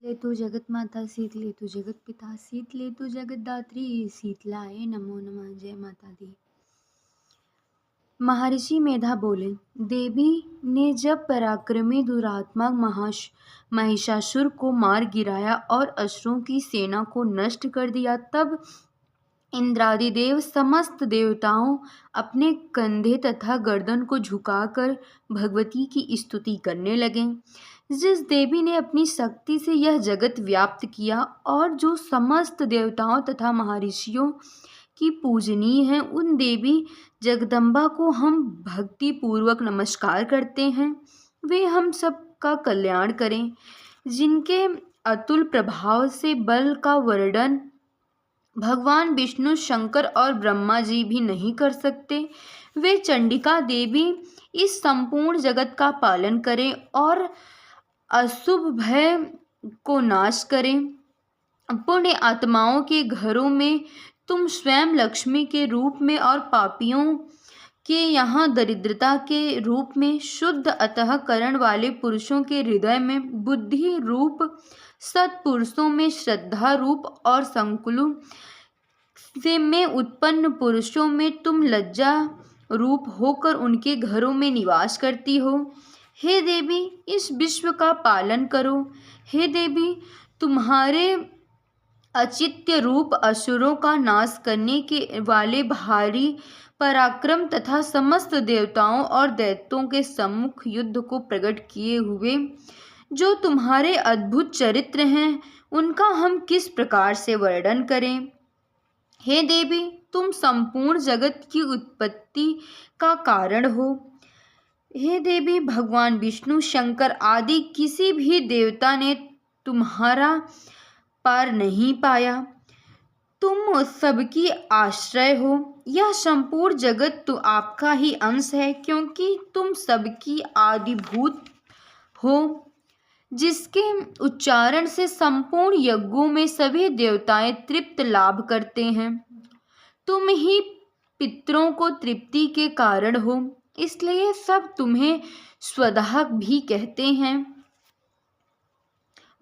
ले तू जगत माता शीतले तू जगत पिता शीतले तू जगतदात्री शीतलाय नमो नमः। जय माता दी। महर्षि मेधा बोले, देवी ने जब पराक्रमी दुरात्मा महिषासुर को मार गिराया और असुरों की सेना को नष्ट कर दिया, तब इंद्रादि देव समस्त देवताओं अपने कंधे तथा गर्दन को झुकाकर भगवती की स्तुति करने लगे। जिस देवी ने अपनी शक्ति से यह जगत व्याप्त किया और जो समस्त देवताओं तथा महर्षियों की पूजनीय है, उन देवी जगदम्बा को हम भक्ति पूर्वक नमस्कार करते हैं। वे हम सबका कल्याण करें। जिनके अतुल प्रभाव से बल का वर्णन भगवान विष्णु, शंकर और ब्रह्मा जी भी नहीं कर सकते, वे चंडिका देवी इस संपूर्ण जगत का पालन करें और अशुभ भय को नाश करें। पुण्य आत्माओं के घरों में तुम स्वयं लक्ष्मी के रूप में और पापियों के यहाँ दरिद्रता के रूप में शुद्ध अतःकरण वाले पुरुषों के हृदय में बुद्धि रूप, सत्पुरुषों में श्रद्धा रूप और संकुलों से में उत्पन्न पुरुषों में तुम लज्जा रूप होकर उनके घरों में निवास करती हो। हे देवी, इस विश्व का पालन करो। हे देवी, तुम्हारे अचित्य रूप असुरों का नाश करने के वाले भारी पराक्रम तथा समस्त देवताओं और दैत्यों के सम्मुख युद्ध को प्रकट किए हुए जो तुम्हारे अद्भुत चरित्र हैं, उनका हम किस प्रकार से वर्णन करें। हे देवी, तुम संपूर्ण जगत की उत्पत्ति का कारण हो। हे देवी, भगवान विष्णु, शंकर आदि किसी भी देवता ने तुम्हारा पार नहीं पाया। तुम सबकी आश्रय हो। यह संपूर्ण जगत तो आपका ही अंश है, क्योंकि तुम सबकी आदिभूत हो, जिसके उच्चारण से संपूर्ण यज्ञों में सभी देवताएं तृप्त लाभ करते हैं। तुम ही पितरों को तृप्ति के कारण हो, इसलिए सब तुम्हें स्वधाक भी कहते हैं।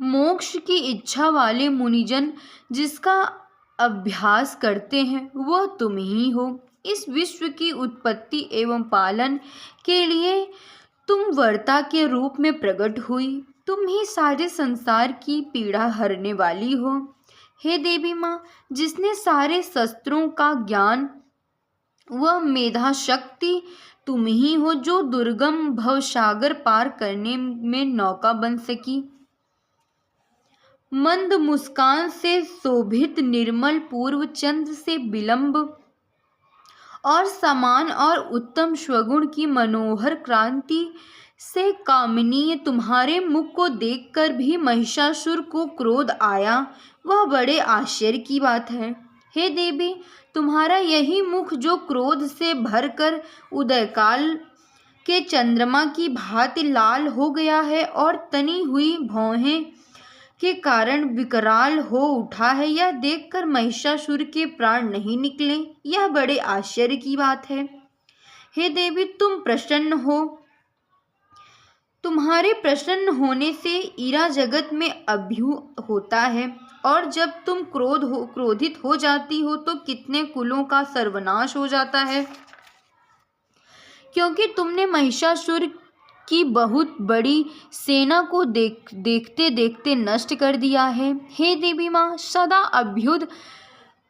मोक्ष की इच्छा वाले मुनिजन जिसका अभ्यास करते हैं, वह तुम ही हो। इस विश्व की उत्पत्ति एवं पालन के लिए तुम वर्ता के रूप में प्रकट हुई। तुम ही सारे संसार की पीड़ा हरने वाली हो। हे देवी माँ, जिसने सारे शस्त्रों का ज्ञान वह मेधा शक्ति तुम ही हो, जो दुर्गम भवसागर पार करने में नौका बन सकी। मंद मुस्कान से शोभित निर्मल पूर्व चंद्र से विलंब और समान और उत्तम स्वगुण की मनोहर क्रांति से कामनीय तुम्हारे मुख को देखकर भी महिषासुर को क्रोध आया, वह बड़े आश्चर्य की बात है। हे देवी, तुम्हारा यही मुख जो क्रोध से भरकर उदयकाल के चंद्रमा की भांति लाल हो गया है और तनी हुई भौहें के कारण विकराल हो उठा है, यह देखकर महिषासुर के प्राण नहीं निकले, यह बड़े आश्चर्य की बात है। हे देवी, तुम प्रसन्न हो। तुम्हारे प्रसन्न होने से ईरा जगत में अभ्यू होता है, और जब तुम क्रोधित हो जाती हो तो कितने कुलों का सर्वनाश हो जाता है, क्योंकि तुमने महिषासुर की बहुत बड़ी सेना को देखते देखते नष्ट कर दिया है। हे देवी माँ, सदा अभ्युद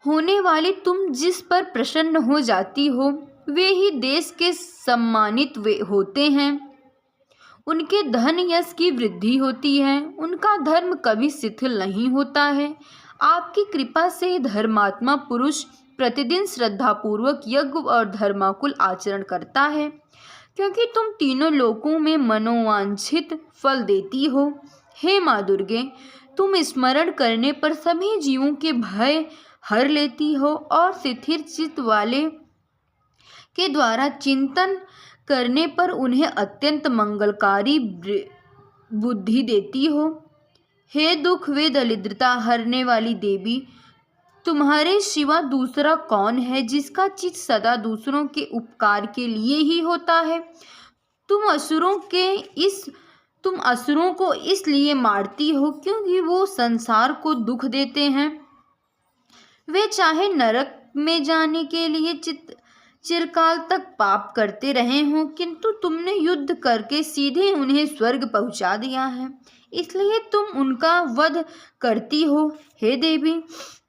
होने वाली तुम जिस पर प्रसन्न हो जाती हो, वे ही देश के सम्मानित वे होते हैं। उनके धन यश की वृद्धि होती है, उनका धर्म कभी शिथिल नहीं होता है। आपकी कृपा से धर्मात्मा पुरुष प्रतिदिन श्रद्धापूर्वक यज्ञ और धर्माकुल आचरण करता है, क्योंकि तुम तीनों लोकों में मनोवांछित फल देती हो। हे माँ दुर्गे, तुम स्मरण करने पर सभी जीवों के भय हर लेती हो और स्थिर चित्त वाले के द्वारा चिंतन करने पर उन्हें अत्यंत मंगलकारी बुद्धि देती हो। हे दुख व दरिद्रता हरने वाली देवी, तुम्हारे सिवा दूसरा कौन है जिसका चित्त सदा दूसरों के उपकार के लिए ही होता है। तुम असुरों को इसलिए मारती हो क्योंकि वो संसार को दुख देते हैं। वे चाहे नरक में जाने के लिए चिरकाल तक पाप करते रहे हों, किंतु तुमने युद्ध करके सीधे उन्हें स्वर्ग पहुंचा दिया है, इसलिए तुम उनका वध करती हो। हे देवी,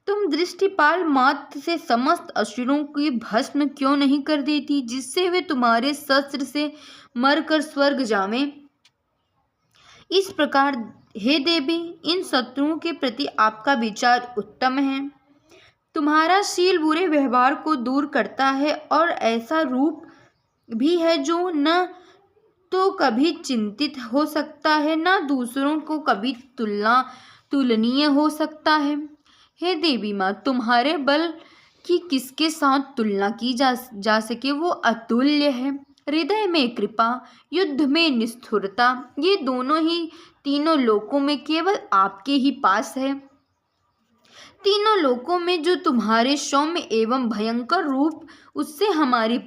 तुम दृष्टिपाल मात्र से समस्त असुरों की भस्म क्यों नहीं कर देती, जिससे वे तुम्हारे शस्त्र से मरकर स्वर्ग जावें। इस प्रकार हे देवी, इन शत्रुओं के प्रति आपका विचार उत्तम है। तुम्हारा शील बुरे व्यवहार को दूर करता है और ऐसा रूप भी है जो न तो कभी चिंतित हो सकता है, न दूसरों को कभी तुलनीय हो सकता है। हे देवी माँ, तुम्हारे बल की किसके साथ तुलना की जा सके, वो अतुल्य है। हृदय में कृपा, युद्ध में निष्ठुरता, ये दोनों ही तीनों लोकों में केवल आपके ही पास है। तीनों लोकों में जो तुम्हारे सौम्य एवं भयंकर रूप, उससे हमारी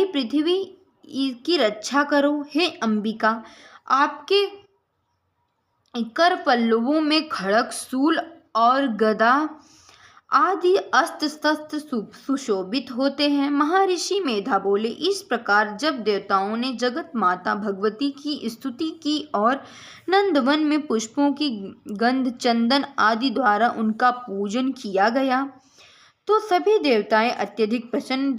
पृथ्वी की रक्षा करो। हे अंबिका, आपके कर पल्लवों में खड़ग, शूल और गदा आदि अस्त्र शस्त्र सुशोभित होते हैं। महर्षि मेधा बोले, इस प्रकार जब देवताओं ने जगत माता भगवती की स्तुति की और नंदवन में पुष्पों की गंध, चंदन आदि द्वारा उनका पूजन किया गया, तो सभी देवताएं अत्यधिक प्रसन्न।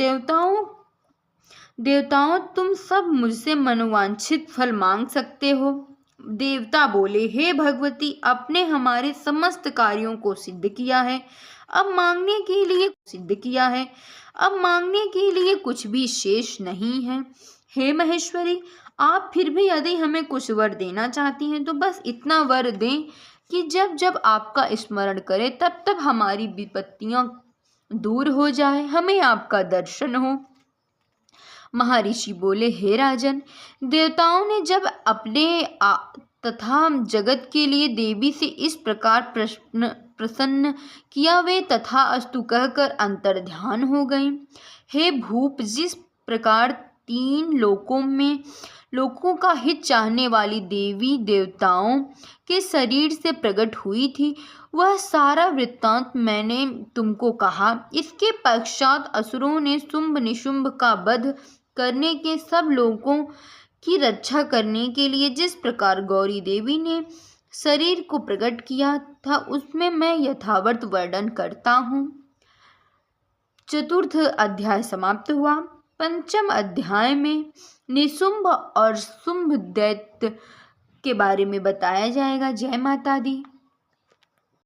देवताओं, तुम सब मुझसे मनोवांछित फल मांग सकते हो। देवता बोले, हे भगवती, आपने हमारे समस्त कार्यों को सिद्ध किया है। अब मांगने के लिए कुछ भी शेष नहीं है। हे महेश्वरी, आप फिर भी यदि हमें कुछ वर देना चाहती हैं तो बस इतना वर दें कि जब जब आपका स्मरण करें तब तब हमारी विपत्तियां दूर हो जाए, हमें आपका दर्शन हो। महर्षि बोले, हे राजन, देवताओं ने जब अपने तथा जगत के लिए देवी से इस प्रकार प्रसन्न किया, वे तथा अस्तु कहकर अंतर्ध्यान हो गई। हे भूप, जिस प्रकार तीन लोकों का हित चाहने वाली देवी देवताओं के शरीर से प्रकट हुई थी, वह सारा वृत्तांत मैंने तुमको कहा। इसके पश्चात असुरों ने शुंभ निशुंभ का वध करने के सब लोगों की रक्षा करने के लिए जिस प्रकार गौरी देवी ने शरीर को प्रकट किया था, उसमें मैं यथावत वर्णन करता हूँ। चतुर्थ अध्याय समाप्त हुआ। पंचम अध्याय में निशुंभ और शुंभ दैत्य के बारे में बताया जाएगा। जय माता दी।